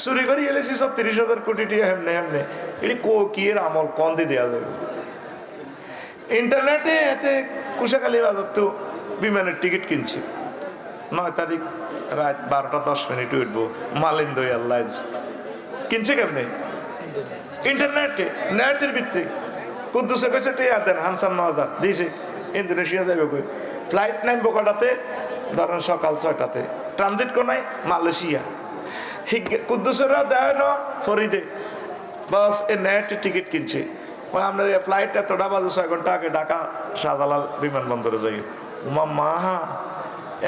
চুরি করে এলেছি 30,000 কোটি টাকা হেমনে হেমনে এটি কি এর আমল কন দিয়ে দেওয়া যাবে ইন্টারনেটে এতে কুশাখালী বাজার তো বিমানের টিকিট কিনছি 9 তারিখ রাত 12টা 10 মিনিটে উঠবো মালিন্দ এয়ারলাইন্স কিনছে কেমনে ইন্টারনেটে নেটের ভিত্তি কুদ্দুসে কইছে টিয়া দেন 55,000 দিয়েছে ইন্দোনেশিয়া যাবে কই ফ্লাইট নামবো কটাতে ধরেন সকাল 6টাতে ট্রানজিট কোনায় মালয়েশিয়া কুদ্দুসেরা দেয় না ফরিদে বাস এ নেটের টিকিট কিনছে আমরা ফ্লাইট এতটা বাজে 6 ঘন্টা আগে ঢাকা শাহজালাল বিমানবন্দরে যাই মা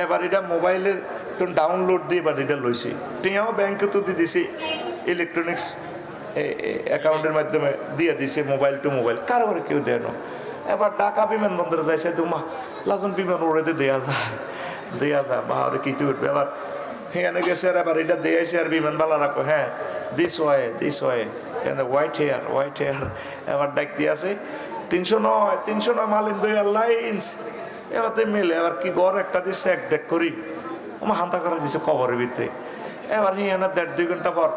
এবার এটা মোবাইলে তুমি ডাউনলোড দিয়ে এবার এটা লইছি টিয়াও ব্যাংকে তো দিয়ে দিছি ইলেকট্রনিক্স অ্যাকাউন্টের মাধ্যমে দিয়ে দিছে মোবাইল টু মোবাইল কারোর কেউ দেয় না এবার ঢাকা বিমানবন্দরে যাইছে তোমা লাজন বিমান উড়েতে দেয়া যায় বাহারে কি তুই উঠবে এবার এখানে গেছে আর এবার এটা দিয়ে আসে আর বিমানবালা রাখো হ্যাঁ দিস ওয়ে হোয়াইট হেয়ার এবার ডাক দিয়ে আছে 309 মালিন 2 এয়ারলাইন্স এবার তো মেলে এবার কি গড় একটা দিচ্ছে এক ডেক করি আমার হান্তা করে দিছে কবরের ভিতরে এবার হিয়ানা 1.5-2 ঘন্টা পর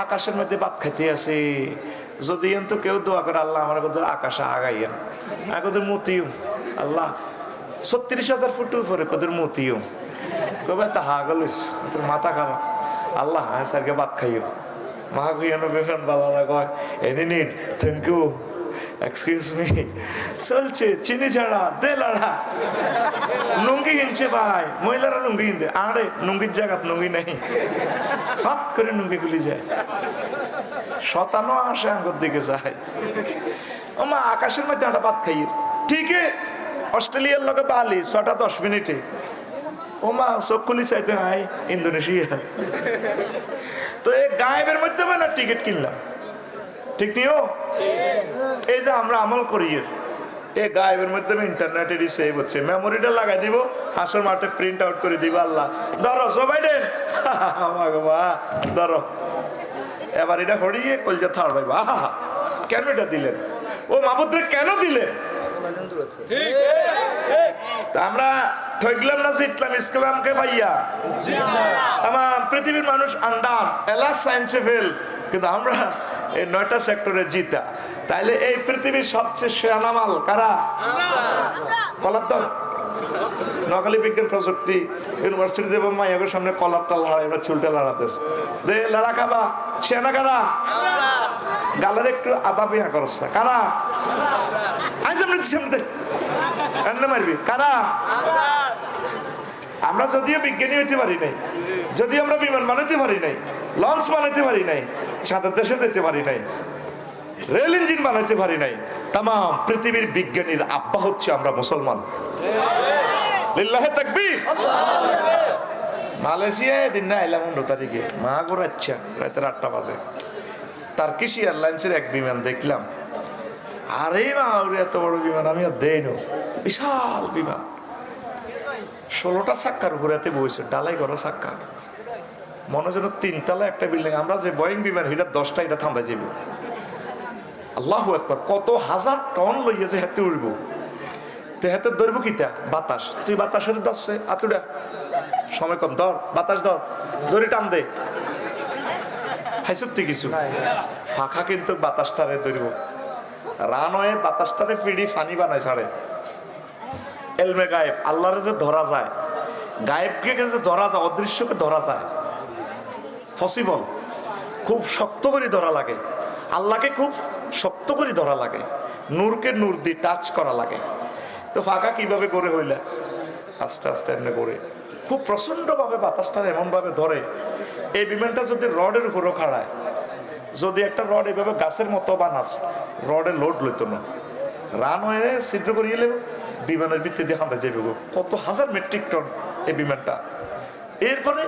আকাশের মধ্যে ভাত খাইতে আছে যদি তো কেউ দোয়া করে আল্লাহ আমার কথা আকাশে আগাইয়েন আগদের মতিও আল্লাহ 36,000 ফুট উপরে কদের মতিও কবে তা হাগলিস তোর মাথা খারাপ আল্লাহ হ্যাঁ স্যারকে ভাত খাইও মা গুইয়ানো বেফান বালারা কয় any need thank you excuse me চলছে চিনি ছাড়া দে লাড়া লুঙ্গি কিনছে ভাই মহিলারা লুঙ্গি কিনতে আরে লুঙ্গির জায়গাত লুঙ্গি নেই হাত করে লুঙ্গি গুলি যায় শতানো আসে আঙ্গুর দিকে যায় ও মা আকাশের মধ্যে একটা ভাত খাইয়ে ঠিক অস্ট্রেলিয়ার লোকে বালি 6টা 10 মিনিটে ও মা চোখ খুলি চাইতে হাই ইন্দোনেশিয়া তো এই গায়েবের মধ্যে না টিকিট কিনলাম ঠিক নিও এই যে আমরা আমল করি এই গায়েবের মধ্যে ইন্টারনেটেরই সেভ হচ্ছে মেমোরিটা লাগাই দিব হাসর মাঠে প্রিন্ট আউট করে দিব আল্লাহ ধরো সবাই দেন ধরো এবার এটা হরিয়ে কলজা থার ভাই আহা কেন এটা দিলেন ও মাহবুদরে কেন দিলেন তা আমরা ঠকলাম না যে ইসলামকে ভাইয়া আমার পৃথিবীর মানুষ আন্ডার এলা সায়েন্সে ফেল কিন্তু আমরা এই 9টা সেক্টরে জিতা তাইলে এই পৃথিবীর সবচেয়ে সেনামাল কারা কলার নকালী বিজ্ঞান প্রযুক্তি ইউনিভার্সিটি দেব মাইয়াগের সামনে কলারটা লড়াই এবার চুলটা লড়াতেছে দে লড়া খাবা সেনা কারা গালের একটু আদা বিয়া করছে কারা মারবি কারা আমরা যদিও বিজ্ঞানী হইতে পারি নাই যদিও আমরা বিমান বানাইতে পারি নাই লঞ্চ বানাইতে পারি নাই সাঁতার দেশে যেতে পারি নাই রেল ইঞ্জিন বানাইতে পারি নাই তাম পৃথিবীর বিজ্ঞানীর আব্বা হচ্ছে আমরা মুসলমান লিল্লাহে তাকবীর মালয়েশিয়ায় দিন না এলাম 19 তারিখে মা গোরাচ্ছা রাতের 8টা বাজে টার্কিশ এয়ারলাইন্সের এক বিমান দেখলাম আরে মা এত বড় বিমান আমি আর দেই না বিশাল বিমান 16টা চাক্কার উপরে এতে বইছে ডালাই করা চাক্কা মনে যেন 3 তলা একটা বিল্ডিং আমরা যে বোয়িং বিমান এটা 10টা এটা থামা যাবে আল্লাহু আকবার কত হাজার টন লইয়া যে হাতে উড়ব তো হাতে ধরব কিটা বাতাস তুই বাতাসের দশে আতুডা সময় কম ধর বাতাস ধর দড়ি টান দে হাইসুত্তি কিছু ফাঁকা কিন্তু বাতাসটারে ধরব রানওয়ে বাতাসটারে পিড়ি ফানি বানায় ছাড়ে এলমে গায়েব আল্লাহরে যে ধরা যায় গায়েবকে যে ধরা যায় অদৃশ্যকে ধরা যায় পসিবল খুব শক্ত করে ধরা লাগে আল্লাহকে খুব শক্ত করে ধরা লাগে নূরকে নূর দিয়ে টাচ করা লাগে তো ফাঁকা কিভাবে গড়ে হইলে আস্তে আস্তে এমনি গড়ে খুব প্রচন্ডভাবে বাতাসটা এমনভাবে ধরে এই বিমানটা যদি রডের উপরও খাড়ায় যদি একটা রড এভাবে গাছের মতো বানাস রডে লোড লইতো না রানওয়ে ছিদ্র করিয়ে এলে বিমানের ভিত্তি দিয়ে হাতে যাবে কত হাজার মেট্রিক টন এই বিমানটা এরপরে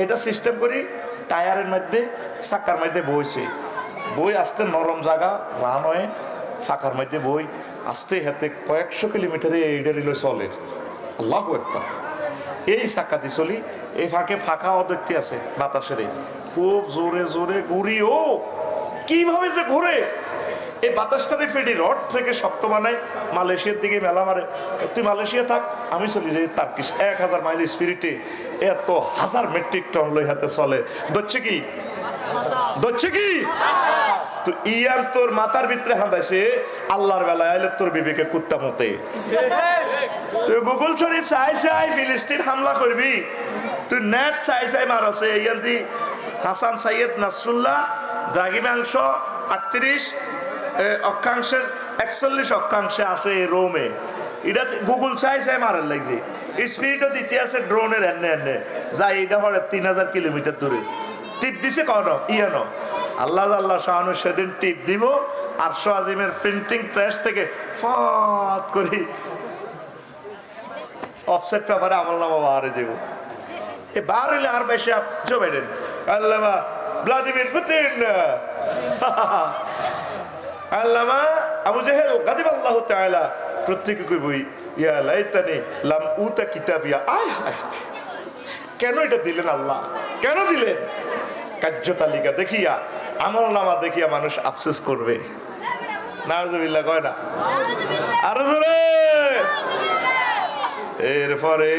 এটা সিস্টেম করি টায়ারের মধ্যে চাক্কার মধ্যে বইছে বই আসতে নরম জায়গা রানওয়ে ফাঁকার মধ্যে বই আসতে হাতে কয়েকশো কিলোমিটারে এইটা রিলে চলে আল্লাহু আকবার এই চাক্কা দিয়ে চলি এই ফাঁকে ফাঁকা অদৈত্যে আছে বাতাসের খুব জোরে জোরে ঘুরি ও কিভাবে যে ঘুরে এই বাতাসটারে ফেডি রড থেকে শক্ত বানায় মালয়েশিয়ার দিকে মেলা মারে তুই মালয়েশিয়া থাক আমি চলি যাই টার্কিশ 1000 মাইল স্পিরিটে এত হাজার মেট্রিক টন লই হাতে চলে ধরছে কি ধরছে কি? তো ইয়ান তোর মাথার ভিতরে হাঁদাইছে, আল্লাহর বেলায় আইলে তোর বিবেকে কুত্তা মতে। তুই গুগল শরীফ চাই চাই ফিলিস্তিন হামলা করবি, তুই নেট চাই চাই মারছে। ইয়ান দি হাসান সাইয়েদ নাসরুল্লাহ দ্রাঘিমাংশ 38 অক্ষাংশের 41 অক্ষাংশে আছে রোমে। এটা গুগল চাই চাই মারার লাগছে। স্পিরিটও দিতে আছে ড্রোনের এনে এনে যাই, এটা হলে 3000 কিলোমিটার দূরে টিপ দিছে কন ইয়ানো। আল্লাহ আল্লাহ শাহানু সেদিন টিপ দিব, আরশো আজিমের প্রিন্টিং প্রেস থেকে ফট করি অফসেট পেপারে আমলনামা বাহারে দেব। এ বার হইলে আর বেশি জো বাইডেন, আল্লামা ভ্লাদিমির পুতিন, আল্লামা আবু জেহেল গাদিবাল্লাহু তাআলা প্রত্যেকে কইবই ইয়া লাইতানি লাম উতা কিতাবিয়া। আয় হায়, কেন এটা দিলেন আল্লাহ, কেন দিলেন? কার্য তালিকা দেখিয়া, আমলনামা দেখিয়া মানুষ আফসোস করবে। নাউজুবিল্লাহ কয় না? আরো জোরে। এরপরে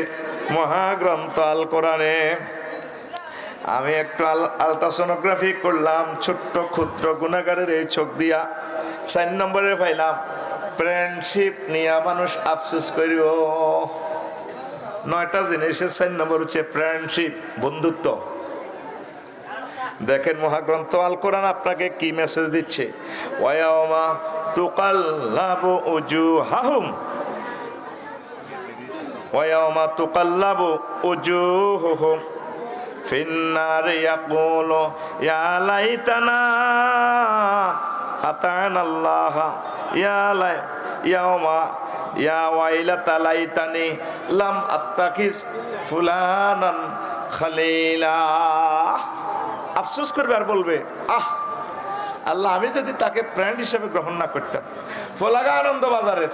মহাগ্রন্থ আল কোরআনে আমি একটু আলট্রাসোনোগ্রাফি করলাম ছোট্ট ক্ষুদ্র গুণাগারের এই চোখ দিয়া। 4 নম্বরে পাইলাম ফ্রেন্ডশিপ নিয়ে মানুষ আফসোস করিব। 9টা জিনিসের 4 নম্বর হচ্ছে ফ্রেন্ডশিপ, বন্ধুত্ব। দেখেন মহাগ্রন্থ আল কোরআন আপনাকে কি মেসেজ দিচ্ছে। ওয়ায়াউমা তুকাল্লাবু উজুহাহুম ওয়ায়াউমা তুকাল্লাবু উজুহুহুম ফিন্নার ইয়াকুলু ইয়া লাইতানা আতানাল্লাহ ইয়াউমা ইয়া ওয়াইলাতা লাইতানি লাম আত্তাখিজ ফুলানান খালিলা। আফসোস করবে আর বলবে, আহ আল্লাহ, আমি যদি তাকে ফ্রেন্ড হিসেবে গ্রহণ না করতাম। ফোলাগা আনন্দ বাজারের,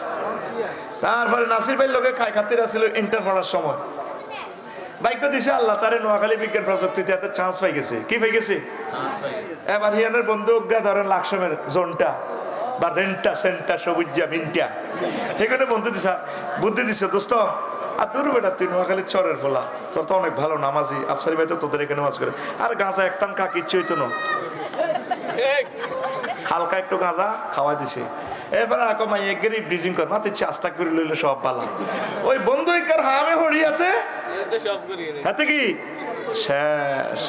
তারপরে নাসির ভাই লোকে খাই খাতির আছিল ইন্টার পড়ার সময়। ভাগ্য দিছে আল্লাহ তারে নোয়াখালী বিজ্ঞান প্রযুক্তিতে এত চান্স পাই গেছে। কি পাই গেছে? এবার হিয়ানের বন্ধু ধরেন লাকসমের জোনটা বা রেন্টা সেন্টা সবুজা মিনটা, এখানে বন্ধু দিছা বুদ্ধি দিছে, দোস্ত আর তোর বেটা তুই নোয়াখালীর চরের ফোলা, তোর তো অনেক ভালো নামাজি, আফসারি ভাই তো তোদের এখানে নামাজ করে, আর গাঁজা একটান কা কিচ্ছু হইতো না, হালকা একটু গাঁজা খাওয়া দিছে। এরপরে গরিব ডিজিং কর মাতে চাষটা করে লইলে সব পালা। ওই বন্ধু কার হামে হরিয়াতে হাতে কি শেষ।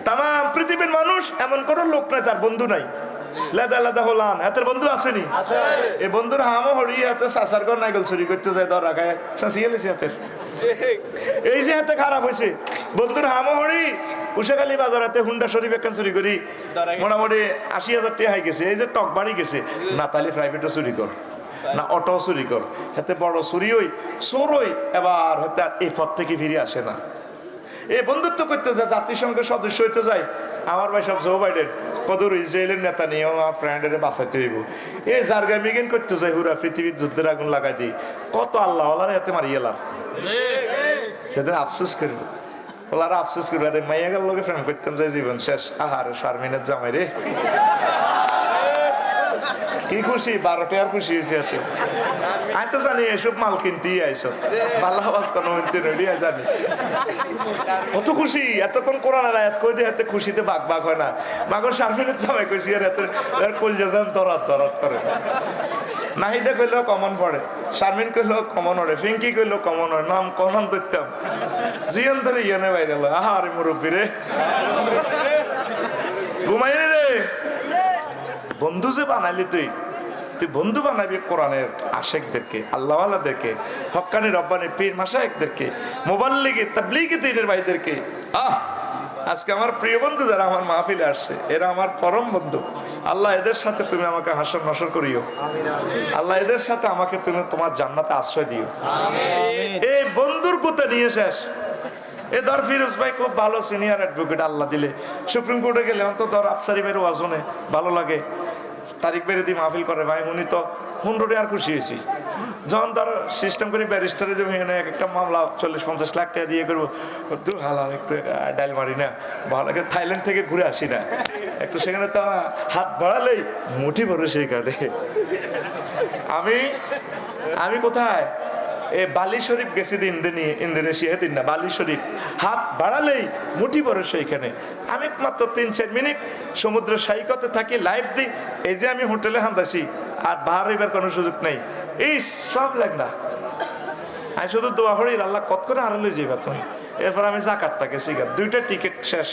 তাম পৃথিবীর মানুষ এমন কোন লোক নাই যার বন্ধু নাই। লেদা লেদা হলান হাতের বন্ধু আসেনি? এই বন্ধুর হামও হরিয়ে হাতে চাষার ঘর নাইগল চুরি করতে যায়, ধর রাখায় চাষিয়ে লেছে হাতের। এই যে হাতে খারাপ হয়েছে, বন্ধুর হামও হরি উষাখালী বাজার হাতে হুন্ডা শরীফ একখান চুরি করি মোটামুটি 80,000 টাকা হয়ে গেছে। এই যে টক বাড়ি গেছে না, তাহলে প্রাইভেটও চুরি কর না, অটো চুরি কর, হাতে বড় চুরি হই চোর হই, এবার হাতে এই পথ থেকে ফিরে আসে না। এই বন্ধুত্ব করতে যায়, জাতিসংঘের সদস্য হইতে যায়। আমার ভাই সব জো বাইডেন কদর ইসরায়েলের নেতা নিয়ে আমার ফ্রেন্ডের বাঁচাইতে হইব। এই জার্গা মিগিন করতে যায়, হুরা পৃথিবীর যুদ্ধের আগুন লাগাই দিই, কত আল্লাহ ওলার হাতে মারিয়ে এলাম। সেদিন আফসোস করবো, ওলারা আফসোস করবো, আরে মাইয়া গেল লোকে ফ্রেন্ড করতাম যে জীবন শেষ। আহার শারমিনের জামাই রে, কি খুশি, 12 টাকার খুশি হয়েছে হাতে। আমি তো জানি এসব মাল কিনতেই আইস, ভালো আওয়াজ কোনো জানি কত খুশি। এতক্ষণ কোরআনের আয়াত কই দিয়ে হাতে খুশিতে বাঘ বাঘ হয় না। মাগর শারমিনের জামাই কইছি আর হাতে কলজা যান দরাত দরাত করে। নাহিদা কইলেও কমন পড়ে, শারমিন কইলেও কমন ওড়ে, ফিঙ্কি কইলেও কমন হয়, নাম কমন ধরতাম জিয়ান ধরে ইয়ানে বাইরে। আহা আরে মুরব্বী রে, ঘুমাই রে। বন্ধু যে বানাইলি তুই বন্ধু বানাবি কোরআনের আশেকদেরকে, আল্লাহওয়ালাদেরকে, হক্কানি রব্বানি পীর মাশায়েখদেরকে, মুবাল্লিগি তাবলীগি দ্বীনের ভাইদেরকে। আজকে আমার প্রিয় বন্ধু যারা আমার মাহফিলে আসছে, এরা আমার পরম বন্ধু। আল্লাহ এদের সাথে তুমি আমাকে হাসর নসর করিও। আল্লাহ এদের সাথে আমাকে তুমি তোমার জান্নাতে আশ্রয় দিও। এই বন্ধুর কোথা নিয়ে শেষ। এ ধর ফিরোজ ভাই খুব ভালো সিনিয়র অ্যাডভোকেট, আল্লাহ দিলে সুপ্রিম কোর্টে গেলে তো ধর আফসারি ভাইয়ের ওয়াজনে ভালো লাগে, তারিখ বেড়ে দিয়ে মাহফিল করে ভাই, উনি তো 15 আর খুশি হয়েছি। যখন ধর সিস্টেম করি ব্যারিস্টারে যে এক একটা মামলা 40-50 লাখ টাকা দিয়ে করবো, দূর হালা একটু ডাইল মারি না, ভালো লাগে, থাইল্যান্ড থেকে ঘুরে আসি না একটু, সেখানে তো হাত বাড়ালেই মুঠি ভরে সেই কাটে। আমি কোথায় এ বালি শরীফ গেছি ইন্দোনেশিয়া দিন না, বালি শরীফ হাত বাড়ালেই মুঠি পড়ে সেইখানে। আমি মাত্র 3-4 মিনিট সমুদ্র সৈকতে থাকি, লাইভ দিই, এই যে আমি হোটেলে হামদাছি আর বাহার হইবার কোনো সুযোগ নেই, এই সব লাগ না। আমি শুধু দোয়া করি আল্লাহ কত করে হারালে যাইবা তুমি। এরপর আমি জাকাতটা গেছি, 2টা টিকিট শেষ।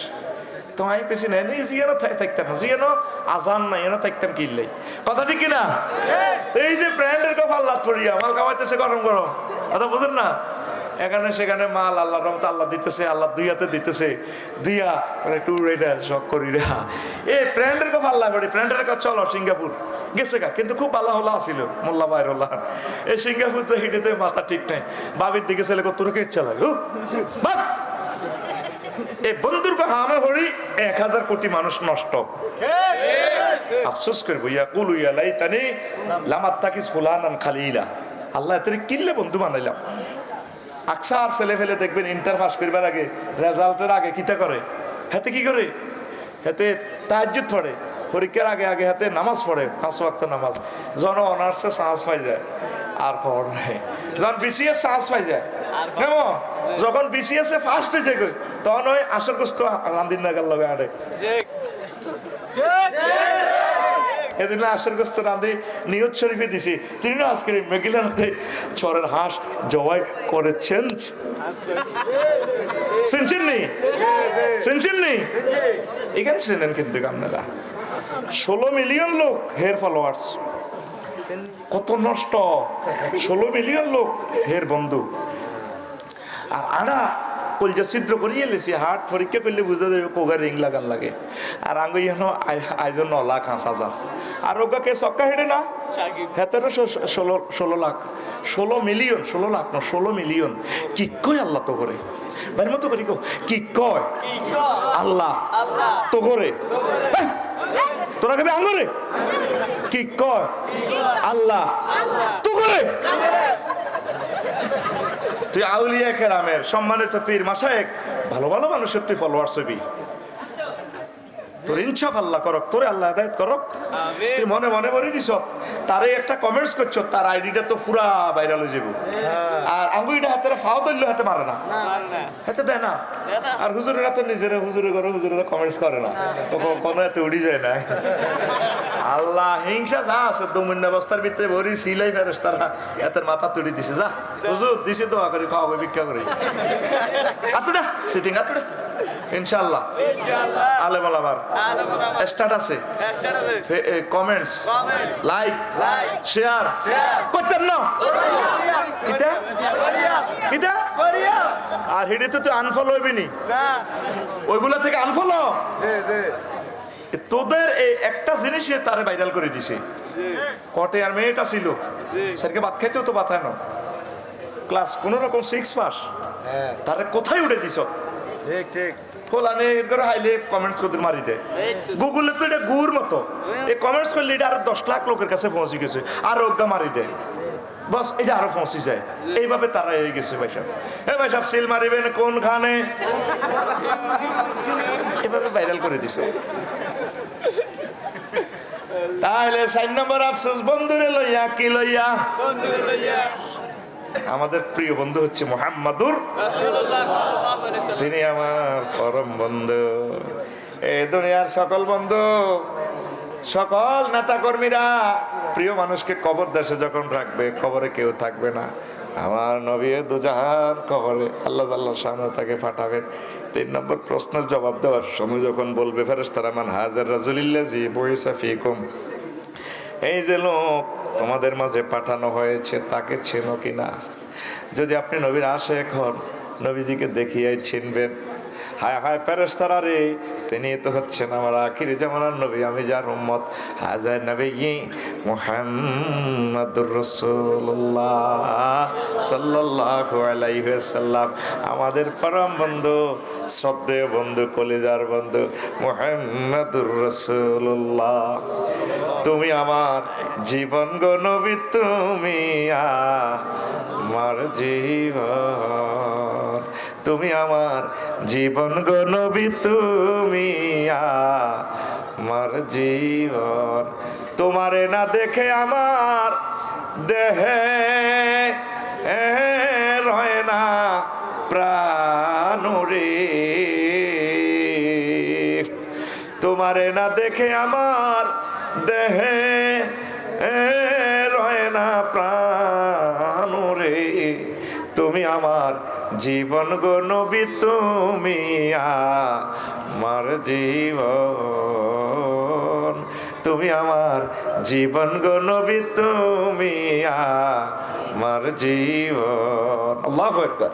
তো আমি পেছি না জিয়ানো থাকতাম না, জিয়ানো আজান নাই এনে থাকতাম কিনলেই, কথা ঠিক কিনা? এই যে ফ্রেন্ডের কথা আল্লাহ পড়িয়া মাল কামাইতেছে গরম গরম, কথা বুঝেন না? এখানে সেখানে মাল আল্লাহ রহমত আল্লাহ দিতেছে, আল্লাহ দুই হাতে দিতেছে, দিয়া একটু উড়ে দেয় শখ করি রে। এই ফ্রেন্ডের কথা আল্লাহ করি, ফ্রেন্ডের কথা চলো সিঙ্গাপুর গেছে গা, কিন্তু খুব ভালো হলো আসিল মোল্লা বাইরুল্লাহ। এই সিঙ্গাপুর তো হিটেতে মাথা ঠিক নাই, বাবির দিকে ছেলে তোর কে ইচ্ছা লাগে এই বন্ধুর হামে হরি 1000 কোটি মানুষ নষ্ট। আফসোস করবো ইয়া কুলু ইয়া লাইতানি লামাত তাকিস ফুলানান খালিলা, আল্লাহ এতে কিনলে বন্ধু বানাইলাম। আকসার ছেলে ফেলে দেখবেন ইন্টার পাস করবার আগে, রেজাল্টের আগে কিতা করে, হাতে কি করে, হাতে তাহাজ্জুদ পড়ে, পরীক্ষার আগে আগে হাতে নামাজ পড়ে, 5 ওয়াক্ত নামাজ। যখন অনার্সে চান্স পাই যায় আর খবর নাই, যখন বিসিএস চান্স পাই যায়, কেমন যখন বিসিএস এ ফার্স্ট হয়েছে তখন ওই আসর কষ্ট রান্দিন নাগাল লগে আড়ে এদিন আসর গোস্ত রাঁধে নিয়ত শরীফে দিছি, তিনি না আজকের মেঘিলাতে চরের হাঁস জবাই করেছেন। শুনছেন নি? শুনছেন নি? এখানে শুনেন কিন্তু আপনারা 16 মিলিয়ন লোক হের ফলোয়ার্স, কত নষ্ট। 16 মিলিয়ন লোক হের বন্ধু। আর আড়া কলজা ছিদ্র করিয়ে লেছি, হাট পরীক্ষা করলে বুঝা যাবে কোগা রিং লাগান লাগে। আর আঙ্গুই আইজন 9 লাখ 5,000, আর ওগাকে চক্কা হেঁটে না হেতেরও 16 লাখ, 16 মিলিয়ন, 16 লাখ না 16 মিলিয়ন। কি কয় আল্লাহ তো করে বাইর মতো করি কি কয় আল্লাহ তো করে, তোরা কেবে আঙ্গরে কি কয় আল্লাহ তো করে। তুই আউলিয়া কেরামের সম্মানিত পীর মাশায়েখ ভালো ভালো মানুষের তুই ফলোয়ার্স হবি, তোর ইনসাফ আল্লাহ করক, তোরে আল্লাহ হেদায়েত করক। তুই মনে মনে বলে দিছ, তারে একটা কমেন্টস করছো, তার আইডিটা তো পুরা ভাইরাল হয়ে যাবো। আর আঙ্গুইটা হাতে ফাও ধরলে হাতে মারে না, হাতে দেয় না। আর হুজুরেরা তো নিজেরা হুজুরে করে, হুজুরেরা কমেন্টস করে না, কোনো এতে উড়ি যায় না। আল্লাহ হিংসা যা আছে দমুন্না বস্তার ভিতরে ভরি সিলাই ফেরস তারা এতের মাথা তুড়ি দিছে, যা হুজুর দিছে দোয়া করি, খাওয়া ভিক্ষা করি, আতুডা সিটিং আতুডা ইনশাআল্লাহ। আলেম আলামার স্ট্যাটাসে কমেন্টস লাইক শেয়ার করতেন না কিতা কিতা, আর হেডে তো তুই আনফলো হইবি নি, ওইগুলা থেকে আনফলো। তোদের এই একটা জিনিসই তারে ভাইরাল করে দিছে। কটে আর মেয়েটা ছিল স্যারকে ভাত খাইতেও তো বাতায় না, ক্লাস কোন রকম 6 পাস, তারে কোথায় উঠে দিছ? ঠিক ঠিক ফলানে এর করে হাইলে কমেন্টস করতে মারি দেয়। গুগলে তো এটা গুড় মতো, এই কমেন্টস করলে এটা আর 10 লাখ লোকের কাছে পৌঁছে গেছে, আর ওগা মারি দেয়, বস এটা আরো পৌঁছে যায়। এইভাবে তারা হয়ে গেছে ভাই সাহেব। ভাই সাহেব সিল মারিবেন কোনখানে, এভাবে ভাইরাল করে দিছে। তাহলে 4 নম্বর আফসোস বন্ধুরে লইয়া, কি লইয়া? আমাদের প্রিয় বন্ধু হচ্ছে মুহাম্মাদুর রাসূলুল্লাহ, তিনি আমার পরম বন্ধু। এই দুনিয়ার সকল বন্ধু, সকল নেতা কর্মীরা প্রিয় মানুষকে কবর দেশে যখন রাখবে, কবরে কেউ থাকবে না। আমার নবী দুজাহান কবরে আল্লাহ আল্লাহ সামনে তাকে পাঠাবেন। 3 নম্বর প্রশ্নের জবাব দেওয়ার সময় যখন বলবে ফেরেশতারা মান হাজার রাজুলিল্লাযী বুইসা ফীকুম, এই যে লোক তোমাদের মাঝে পাঠানো হয়েছে তাকে চেনো কিনা? যদি আপনি নবীর আশিক হন, নবীজিকে দেখিয়াই চিনবেন। হায় হায় ফেরেশতারা রে, তিনি তো হচ্ছেন আমার আখির জামানার নবী, আমি যার উম্মত। হাজার নবী মুহাম্মাদুর রাসূলুল্লাহ সাল্লাল্লাহু আলাইহি ওয়াসাল্লাম, আমাদের পরম বন্ধু, শ্রদ্ধেয় বন্ধু, কলিজার বন্ধু মুহাম্মাদুর রাসূলুল্লাহ। তুমি আমার জীবন গো নবী, তুমি আমার জীবন, তুমি আমার জীবন গো নবী, তুমি আমার জীবন। তোমারে না দেখে আমার দেহে রয় না প্রাণ রে, তোমারে না দেখে আমার দেহে রয় না প্রাণ রে, তুমি আমার জীবন গো নবী, তুমি আমার জীবন, তুমি আমার জীবন গো নবী, তুমি আমার জীবন। আল্লাহু আকবার।